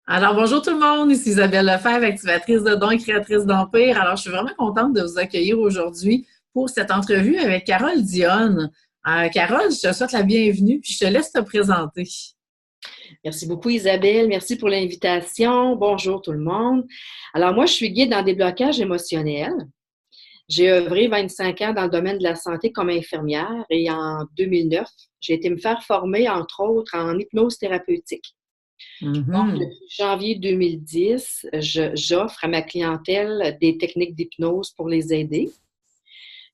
Alors, bonjour tout le monde, ici Isabelle Lefebvre, activatrice de dons et créatrice d'Empire. Alors, je suis vraiment contente de vous accueillir aujourd'hui pour cette entrevue avec Carole Dionne. Carole, je te souhaite la bienvenue, puis je te laisse te présenter. Merci beaucoup, Isabelle. Merci pour l'invitation. Bonjour tout le monde. Alors, moi, je suis guide en déblocage émotionnel. J'ai œuvré 25 ans dans le domaine de la santé comme infirmière et en 2009, j'ai été me faire former, entre autres, en hypnose thérapeutique. Donc, Mhm. depuis janvier 2010, j'offre à ma clientèle des techniques d'hypnose pour les aider.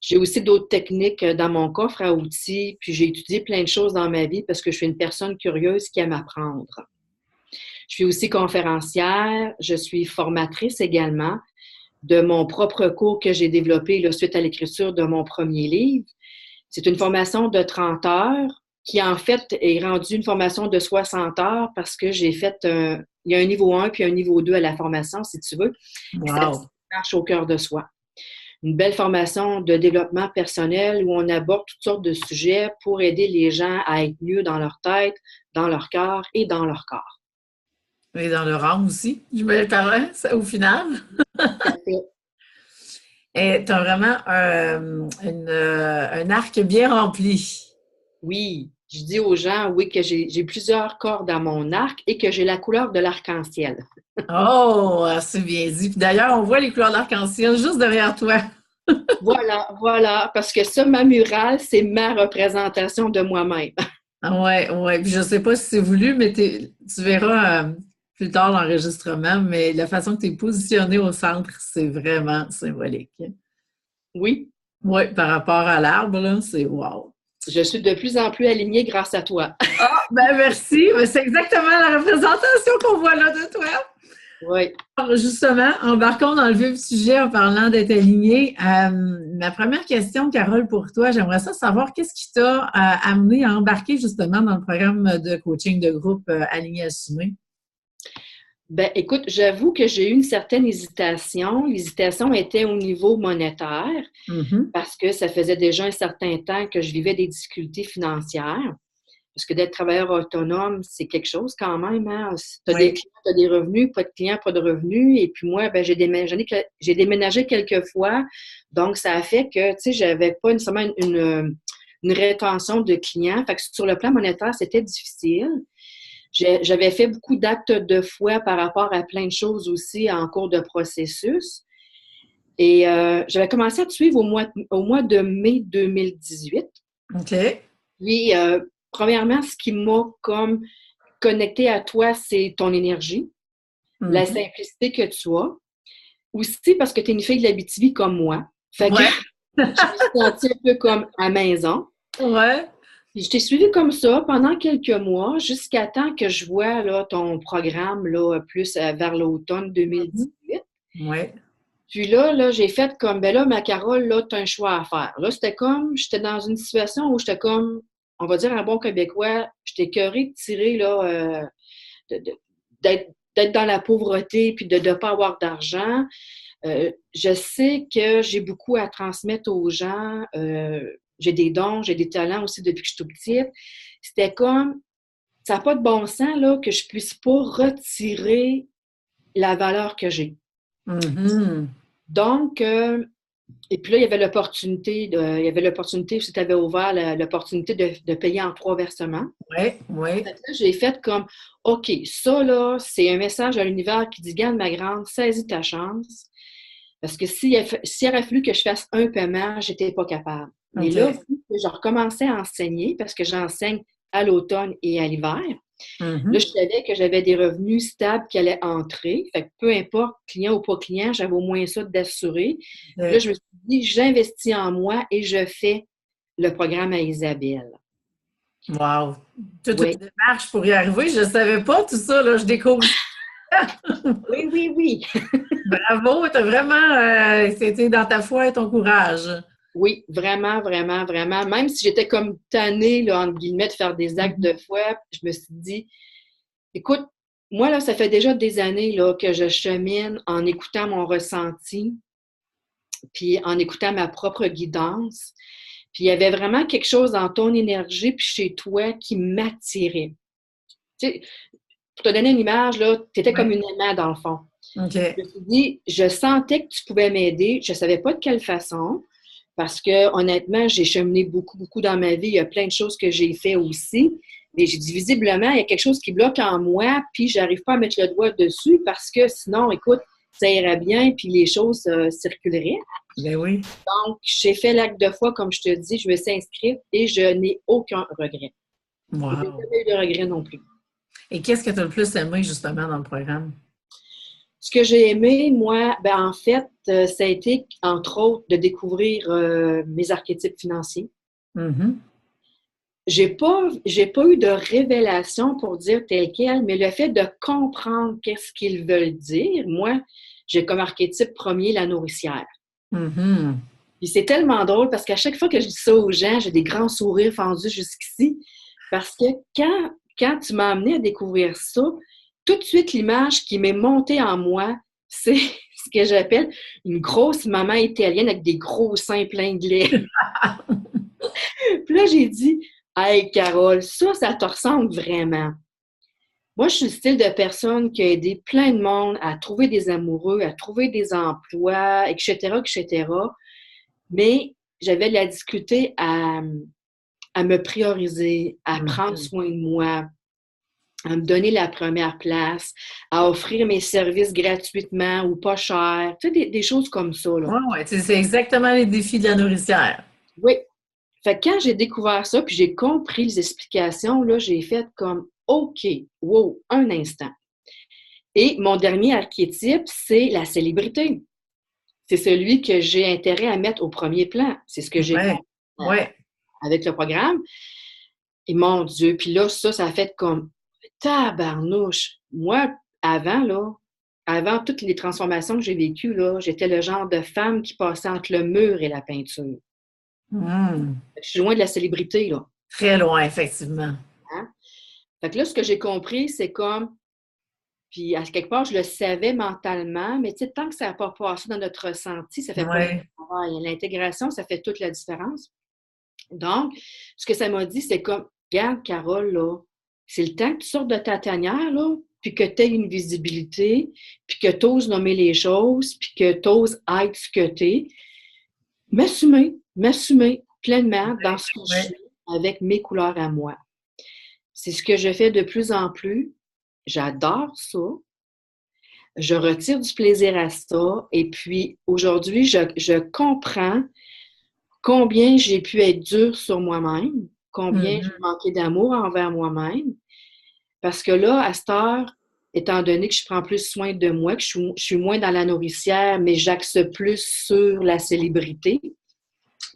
J'ai aussi d'autres techniques dans mon coffre à outils, puis j'ai étudié plein de choses dans ma vie parce que je suis une personne curieuse qui aime apprendre. Je suis aussi conférencière, je suis formatrice également de mon propre cours que j'ai développé là, suite à l'écriture de mon premier livre. C'est une formation de 30 heures qui, en fait, est rendue une formation de 60 heures parce que j'ai fait il y a un niveau 1 puis un niveau 2 à la formation, si tu veux. Puis ça Wow. marche au cœur de soi. Une belle formation de développement personnel où on aborde toutes sortes de sujets pour aider les gens à être mieux dans leur tête, dans leur cœur et dans leur corps. Et dans le rang aussi, je me parlais, ça, au final. Tout à fait. Et tu as vraiment un arc bien rempli. Oui, je dis aux gens, oui, que j'ai plusieurs cordes à mon arc et que j'ai la couleur de l'arc-en-ciel. Oh, c'est bien dit. Puis d'ailleurs, on voit les couleurs d'arc-en-ciel juste derrière toi. Voilà, voilà, parce que ça, ma murale, c'est ma représentation de moi-même. Ah ouais, ouais. Puis je sais pas si c'est voulu, mais tu verras plus tard l'enregistrement, mais la façon que tu es positionné au centre, c'est vraiment symbolique. Oui, Oui, par rapport à l'arbre, là, c'est wow. je suis de plus en plus alignée grâce à toi. Ah, ben merci. Ben, c'est exactement la représentation qu'on voit là de toi. Oui. Alors, justement, embarquons dans le vif du sujet en parlant d'être aligné. Ma première question, Carole, pour toi, j'aimerais ça savoir qu'est-ce qui t'a amené à embarquer justement dans le programme de coaching de groupe Aligné Assumé? Ben, écoute, j'avoue que j'ai eu une certaine hésitation. L'hésitation était au niveau monétaire Mhm. parce que ça faisait déjà un certain temps que je vivais des difficultés financières. Parce que d'être travailleur autonome, c'est quelque chose quand même. Hein? Tu as des Oui. clients, tu as des revenus, pas de clients, pas de revenus. Et puis moi, ben, j'ai déménagé quelques fois. Donc, ça a fait que, tu sais, j'avais pas nécessairement une rétention de clients. Fait que sur le plan monétaire, c'était difficile. J'avais fait beaucoup d'actes de foi par rapport à plein de choses aussi en cours de processus. Et j'avais commencé à te suivre au mois de mai 2018. OK. Puis, premièrement, ce qui m'a comme connecté à toi, c'est ton énergie, la Mhm. simplicité que tu as. Aussi parce que tu es une fille de l'Abitibi comme moi. Fait que Ouais. je me suis sentie un peu comme à maison. Ouais. Puis je t'ai suivi comme ça pendant quelques mois, jusqu'à temps que je vois là, ton programme là, plus vers l'automne Mhm. 2018. Ouais. Puis là, j'ai fait comme, ben là, ma Carole, là, tu as un choix à faire. Là, c'était comme, j'étais dans une situation où j'étais comme, on va dire un bon Québécois, j'étais écœurée de tirer, là, d'être dans la pauvreté puis de ne pas avoir d'argent. Je sais que j'ai beaucoup à transmettre aux gens. J'ai des dons, j'ai des talents aussi depuis que je suis tout petite. C'était comme, ça n'a pas de bon sens, là, que je puisse pas retirer la valeur que j'ai. Mhm. Donc, et puis là, il y avait l'opportunité, si tu avais ouvert l'opportunité de payer en 3 versements. Ouais. Ouais. Fait que là, j'ai fait comme, OK, ça là, c'est un message à l'univers qui dit, garde ma grande, saisis ta chance. Parce que s'il aurait fallu que je fasse un paiement, j'étais pas capable. Mais là, OK. vu que je recommençais à enseigner, parce que j'enseigne à l'automne et à l'hiver, là, Mhm. je savais que j'avais des revenus stables qui allaient entrer. Fait que peu importe, client ou pas client, j'avais au moins ça d'assurer. Puis là, je me suis dit, j'investis en moi et je fais le programme à Isabelle. Wow. Toute Oui, une démarche pour y arriver. Je ne savais pas tout ça, là. Je découvre ça. oui, oui, oui. Bravo, tu as vraiment, c'était dans ta foi et ton courage. Oui, vraiment, vraiment, vraiment. Même si j'étais comme tannée, là, entre guillemets, de faire des actes de Mhm. foi, je me suis dit, écoute, moi, là, ça fait déjà des années là, que je chemine en écoutant mon ressenti, puis en écoutant ma propre guidance. Puis il y avait vraiment quelque chose dans ton énergie, puis chez toi, qui m'attirait. Tu sais, pour te donner une image, là, tu étais comme Ouais. une aimante dans le fond. OK. Je me suis dit, je sentais que tu pouvais m'aider. Je ne savais pas de quelle façon, parce que honnêtement, j'ai cheminé beaucoup, beaucoup dans ma vie. Il y a plein de choses que j'ai fait aussi. Mais j'ai dit, visiblement, il y a quelque chose qui bloque en moi, puis j'arrive pas à mettre le doigt dessus parce que sinon, écoute, ça irait bien, puis les choses circuleraient. Ben oui. Donc, j'ai fait l'acte de foi, comme je te dis, je me suis inscrite et je n'ai aucun regret. Et je n'ai Wow. jamais eu de regret non plus. Et qu'est-ce que tu as le plus aimé, justement, dans le programme? Ce que j'ai aimé, moi, ben en fait, ça a été, entre autres, de découvrir mes archétypes financiers. Mhm. J'ai pas eu de révélation pour dire tel quel, mais le fait de comprendre qu'est-ce qu'ils veulent dire, moi, j'ai comme archétype premier la nourricière. Mhm. Puis c'est tellement drôle parce qu'à chaque fois que je dis ça aux gens, j'ai des grands sourires fendus jusqu'ici. Parce que quand tu m'as amené à découvrir ça, tout de suite, l'image qui m'est montée en moi, c'est ce que j'appelle une grosse maman italienne avec des gros seins pleins de lait. Puis là, j'ai dit, hey, Carole, ça te ressemble vraiment. Moi, je suis le style de personne qui a aidé plein de monde à trouver des amoureux, à trouver des emplois, etc., etc. Mais j'avais de la difficulté à me prioriser, à prendre Mhm. soin de moi, à me donner la première place, à offrir mes services gratuitement ou pas cher. Tu sais, des choses comme ça, là. Ouais, ouais, c'est exactement les défis de la nourricière. Oui. Fait que quand j'ai découvert ça, puis j'ai compris les explications, là, j'ai fait comme OK, wow, un instant. Et mon dernier archétype, c'est la célébrité. C'est celui que j'ai intérêt à mettre au premier plan. C'est ce que j'ai Ouais, compris ouais. avec le programme. Et mon Dieu, puis là, ça a fait comme tabarnouche. Moi, avant toutes les transformations que j'ai vécues, là, j'étais le genre de femme qui passait entre le mur et la peinture. Hmm. Je suis loin de la célébrité, là. Très loin, effectivement. Hein? Fait que là, ce que j'ai compris, c'est comme, puis à quelque part, je le savais mentalement, mais tu sais, tant que ça n'a pas passé dans notre ressenti, ça ne fait pas le Ouais. travail. L'intégration, ça fait toute la différence. Donc, ce que ça m'a dit, c'est comme, regarde, Carole, là, c'est le temps que tu sortes de ta tanière, là, puis que tu aies une visibilité, puis que tu oses nommer les choses, puis que tu oses être ce que tu es. M'assumer pleinement dans ce que je Ouais. suis avec mes couleurs à moi. C'est ce que je fais de plus en plus. J'adore ça. Je retire du plaisir à ça. Et puis, aujourd'hui, je comprends combien j'ai pu être dure sur moi-même, combien j'ai Mhm. manqué d'amour envers moi-même. Parce que là, à cette heure, étant donné que je prends plus soin de moi, que je suis moins dans la nourricière, mais j'axe plus sur la célébrité,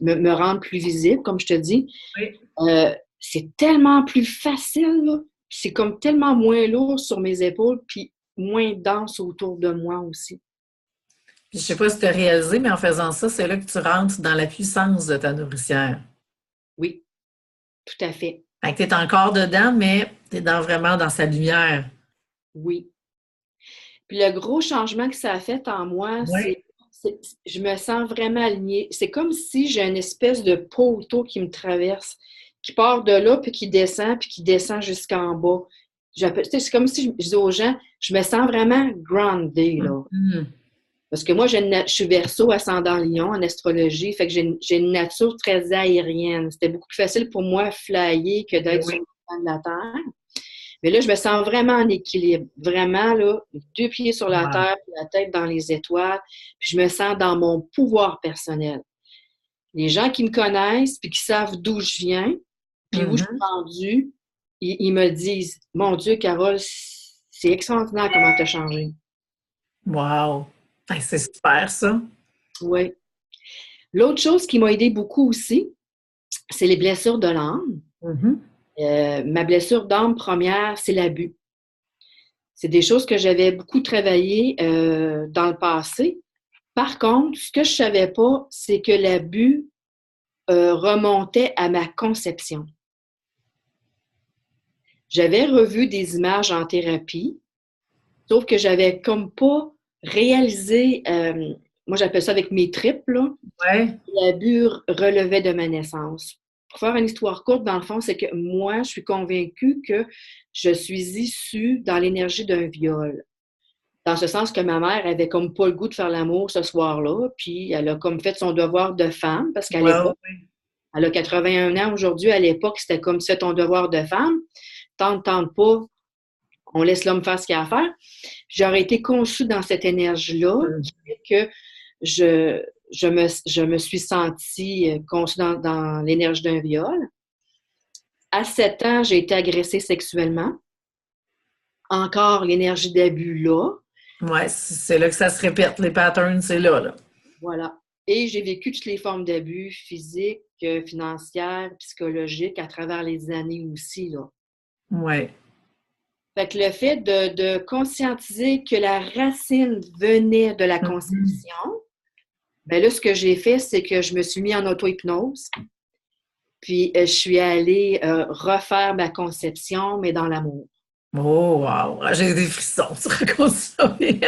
me rendre plus visible, comme je te dis, Oui. c'est tellement plus facile, là. C'est comme tellement moins lourd sur mes épaules, puis moins dense autour de moi aussi. Puis je sais pas si tu as réalisé, mais en faisant ça, c'est là que tu rentres dans la puissance de ta nourricière. Oui, tout à fait. Fait que tu es encore dedans, mais tu es vraiment dans sa lumière. Oui. Puis le gros changement que ça a fait en moi, Oui. je me sens vraiment alignée. C'est comme si j'ai une espèce de poteau qui me traverse, qui part de là, puis qui descend jusqu'en bas. Tu sais, c'est comme si je dis aux gens, je me sens vraiment grounded, là. Mhm. Parce que moi, je suis Verseau, ascendant Lion en astrologie, fait que j'ai une nature très aérienne. C'était beaucoup plus facile pour moi flyer que Eh d'être sur oui. le plan de la Terre. Mais là, je me sens vraiment en équilibre. Vraiment, là, les deux pieds sur la Wow. terre, la tête dans les étoiles. Puis je me sens dans mon pouvoir personnel. Les gens qui me connaissent, puis qui savent d'où je viens, puis où je suis Mhm. rendue, ils me disent, mon Dieu, Carole, c'est extraordinaire comment tu as changé. Wow. Hey, c'est super, ça. Oui. L'autre chose qui m'a aidé beaucoup aussi, c'est les blessures de l'âme. Mhm. Ma blessure d'âme première, c'est l'abus. C'est des choses que j'avais beaucoup travaillées dans le passé. Par contre, ce que je ne savais pas, c'est que l'abus remontait à ma conception. J'avais revu des images en thérapie, sauf que j'avais comme pas réalisé, moi j'appelle ça avec mes tripes, là, Ouais. l'abus relevait de ma naissance. pour faire une histoire courte, dans le fond, c'est que moi, je suis convaincue que je suis issue dans l'énergie d'un viol. Dans ce sens que ma mère avait comme pas le goût de faire l'amour ce soir-là, puis elle a comme fait son devoir de femme, parce qu'à Wow. l'époque, elle a 81 ans aujourd'hui, à l'époque, c'était comme c'est ton devoir de femme. Tente pas, on laisse l'homme faire ce qu'il a à faire. J'aurais été conçue dans cette énergie-là, qui fait que je me suis sentie conçue dans l'énergie d'un viol. À 7 ans, j'ai été agressée sexuellement. Encore l'énergie d'abus là. Ouais, c'est là que ça se répète, les patterns, c'est là, là. Voilà. Et j'ai vécu toutes les formes d'abus physiques, financières, psychologiques à travers les années aussi, là. Ouais. Fait que le fait de conscientiser que la racine venait de la conception, ben là, ce que j'ai fait, c'est que je me suis mis en auto-hypnose, puis je suis allée refaire ma conception, mais dans l'amour. Oh, wow! J'ai des frissons, tu racontes ça bien.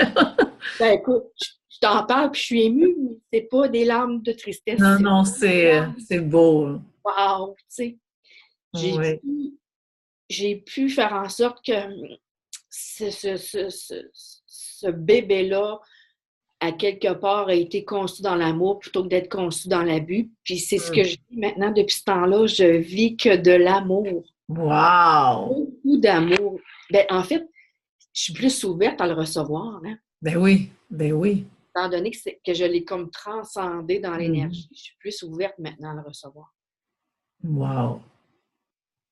Ben écoute, je t'en parle, puis je suis émue, mais c'est pas des larmes de tristesse. Non, C'est non, c'est beau. wow, tu sais. J'ai Oui. pu, j'ai pu faire en sorte que ce bébé-là, à quelque part, a été conçu dans l'amour plutôt que d'être conçu dans l'abus. Puis c'est ce que je vis maintenant depuis ce temps-là. Je vis que de l'amour. Wow! Beaucoup d'amour. Ben, en fait, je suis plus ouverte à le recevoir, hein, Ben oui, ben oui. étant donné que je l'ai comme transcendé dans Mhm. l'énergie. Je suis plus ouverte maintenant à le recevoir. Wow!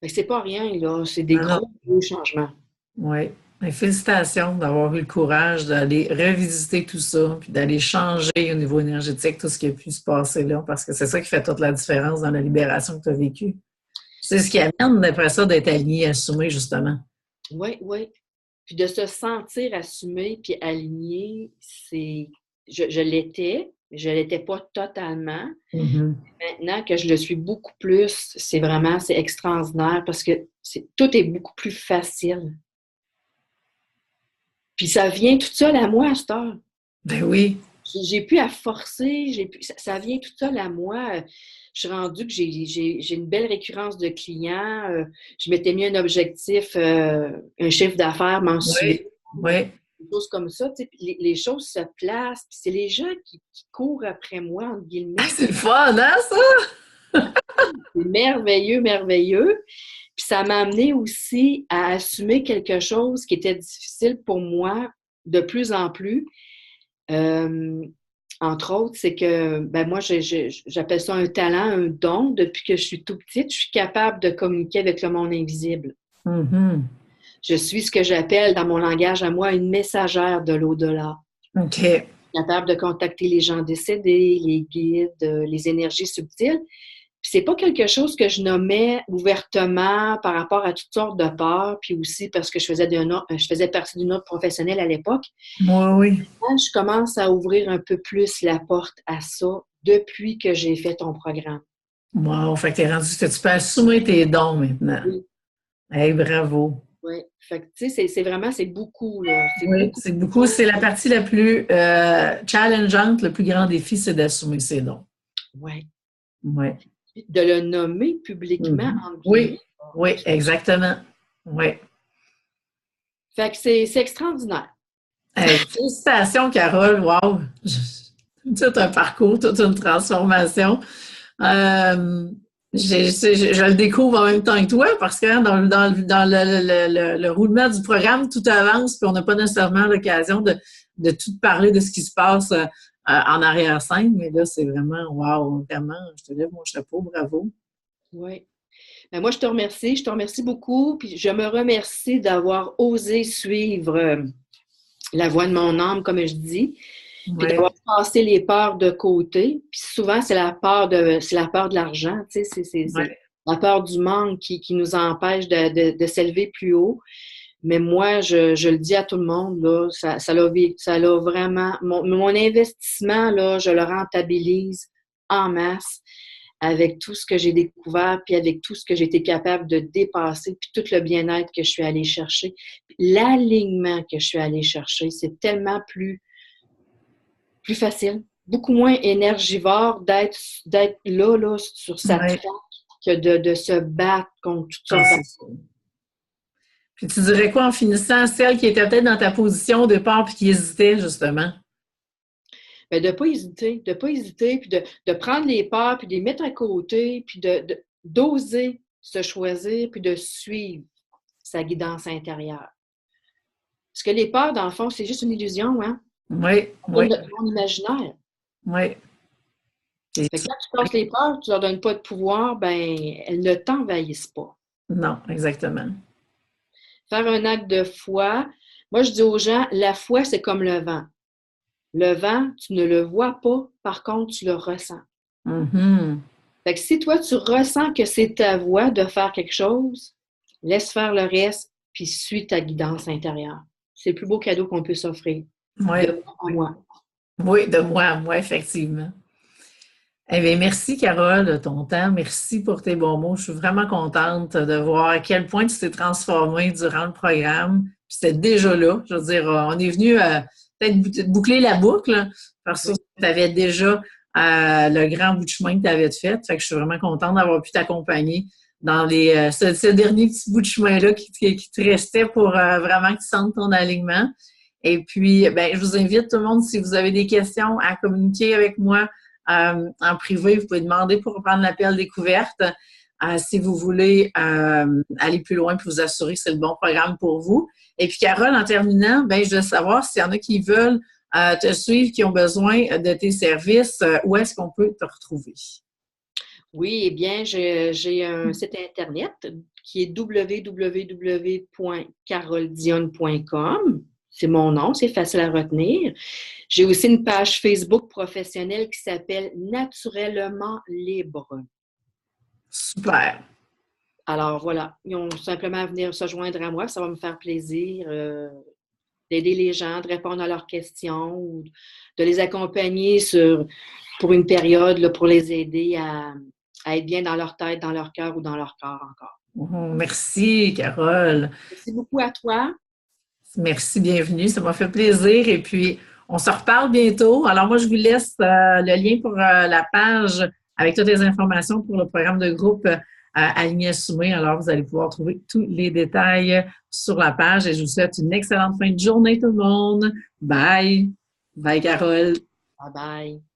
Mais c'est pas rien, là. C'est des Non, non. gros changements. Oui. Ben, félicitations d'avoir eu le courage d'aller revisiter tout ça, puis d'aller changer au niveau énergétique tout ce qui a pu se passer là, parce que c'est ça qui fait toute la différence dans la libération que tu as vécue. C'est ce qui amène, d'après ça, d'être aligné, assumé, justement. Oui, oui. Puis de se sentir assumé puis aligné, c'est... Je l'étais, mais je ne l'étais pas totalement. Mhm. Maintenant que je le suis beaucoup plus, c'est extraordinaire parce que tout est beaucoup plus facile. Puis ça vient tout seul à moi à cette heure. Ben oui. J'ai plus à forcer, ça vient tout seul à moi. Je suis rendue que j'ai une belle récurrence de clients. Je m'étais mis un objectif, un chiffre d'affaires mensuel, Oui. Oui. des choses comme ça. Tu sais, puis les choses se placent. Puis c'est les gens qui courent après moi, entre guillemets. C'est le fun, hein, ça? C'est merveilleux, merveilleux. Puis ça m'a amené aussi à assumer quelque chose qui était difficile pour moi de plus en plus. Entre autres, c'est que ben moi, j'appelle ça un talent, un don. Depuis que je suis tout petite, je suis capable de communiquer avec le monde invisible. Mhm. Je suis ce que j'appelle dans mon langage à moi une messagère de l'au-delà. OK. Capable de contacter les gens décédés, les guides, les énergies subtiles. Puis c'est pas quelque chose que je nommais ouvertement par rapport à toutes sortes de peurs, puis aussi parce que je faisais partie d'une autre professionnelle à l'époque. Moi, oui. Je commence à ouvrir un peu plus la porte à ça depuis que j'ai fait ton programme. Wow. Fait que t'es rendu que tu peux assumer tes dons maintenant. Oui, Hey, bravo. oui. Fait que, tu sais, c'est vraiment, c'est beaucoup, là. C'est Oui, beaucoup. c'est beaucoup. C'est la partie la plus challengeante, le plus grand défi, c'est d'assumer ses dons. Oui. Oui. De le nommer publiquement, Mhm. entre Oui, guillemets. oui, exactement. Oui. Fait que c'est extraordinaire. Hey, félicitations, Carole. Wow! Tout un parcours, toute une transformation. Euh, je le découvre en même temps que toi parce que dans le roulement du programme, tout avance, puis on n'a pas nécessairement l'occasion de tout parler de ce qui se passe en arrière-scène, mais là, c'est vraiment, wow, vraiment, je te lève mon chapeau, bravo. Oui. Ben, moi, je te remercie. Je te remercie beaucoup. Puis je me remercie d'avoir osé suivre la voix de mon âme, comme je dis, puis Ouais, d'avoir passé les peurs de côté. Puis souvent, c'est la peur de l'argent, tu sais, c'est ouais, la peur du manque qui nous empêche de s'élever plus haut. Mais moi, je le dis à tout le monde, là, ça l'a vraiment, mon investissement, là, je le rentabilise en masse avec tout ce que j'ai découvert, puis avec tout ce que j'ai été capable de dépasser, puis tout le bien-être que je suis allée chercher. L'alignement que je suis allée chercher, c'est tellement plus facile, beaucoup moins énergivore d'être là, sur sa ouais. traque que de se battre contre toutes sortes c'est ça. Puis tu dirais quoi en finissant, celle qui était peut-être dans ta position au départ puis qui hésitait, justement? de ne pas hésiter, puis de prendre les peurs, puis de les mettre à côté, puis d'oser se choisir, puis de suivre sa guidance intérieure. Parce que les peurs, dans le fond, c'est juste une illusion, hein? Oui, C'est oui, notre monde imaginaire. oui. Fait que quand tu casses les peurs, tu leur donnes pas de pouvoir, ben elles ne t'envahissent pas. Non, exactement. Faire un acte de foi, moi je dis aux gens, la foi, c'est comme le vent. Le vent, tu ne le vois pas, par contre, tu le ressens. Mhm. Fait que si toi, tu ressens que c'est ta voie de faire quelque chose, laisse faire le reste, puis suis ta guidance intérieure. C'est le plus beau cadeau qu'on peut s'offrir. Oui, De moi en moi. oui, de moi à moi, effectivement. Eh bien, merci, Carole, de ton temps. Merci pour tes bons mots. Je suis vraiment contente de voir à quel point tu t'es transformée durant le programme. Puis c'était déjà là. Je veux dire, on est venu peut-être boucler la boucle parce que Oui. tu avais déjà le grand bout de chemin que tu avais fait. Fait que je suis vraiment contente d'avoir pu t'accompagner dans ce dernier petit bout de chemin-là qui te restait pour vraiment que tu sentes ton alignement. Et puis, ben, je vous invite tout le monde, si vous avez des questions, à communiquer avec moi en privé. Vous pouvez demander pour prendre l'appel découverte si vous voulez aller plus loin et vous assurer que c'est le bon programme pour vous. Et puis, Carole, en terminant, ben, je veux savoir s'il y en a qui veulent te suivre, qui ont besoin de tes services, où est-ce qu'on peut te retrouver? Oui, eh bien, j'ai un site Internet qui est www.caroldionne.com. C'est mon nom, c'est facile à retenir. J'ai aussi une page Facebook professionnelle qui s'appelle Naturellement Libre. Super. Alors voilà, ils ont simplement à venir se joindre à moi, ça va me faire plaisir d'aider les gens, de répondre à leurs questions ou de les accompagner pour une période, là, pour les aider à être bien dans leur tête, dans leur cœur ou dans leur corps encore. Merci, Carole. Merci beaucoup à toi. Merci, bienvenue. Ça m'a fait plaisir. Et puis, on se reparle bientôt. Alors, moi, je vous laisse le lien pour la page avec toutes les informations pour le programme de groupe Aligné Assumé. Alors, vous allez pouvoir trouver tous les détails sur la page. Et je vous souhaite une excellente fin de journée, tout le monde. Bye. Bye, Carole. Bye bye.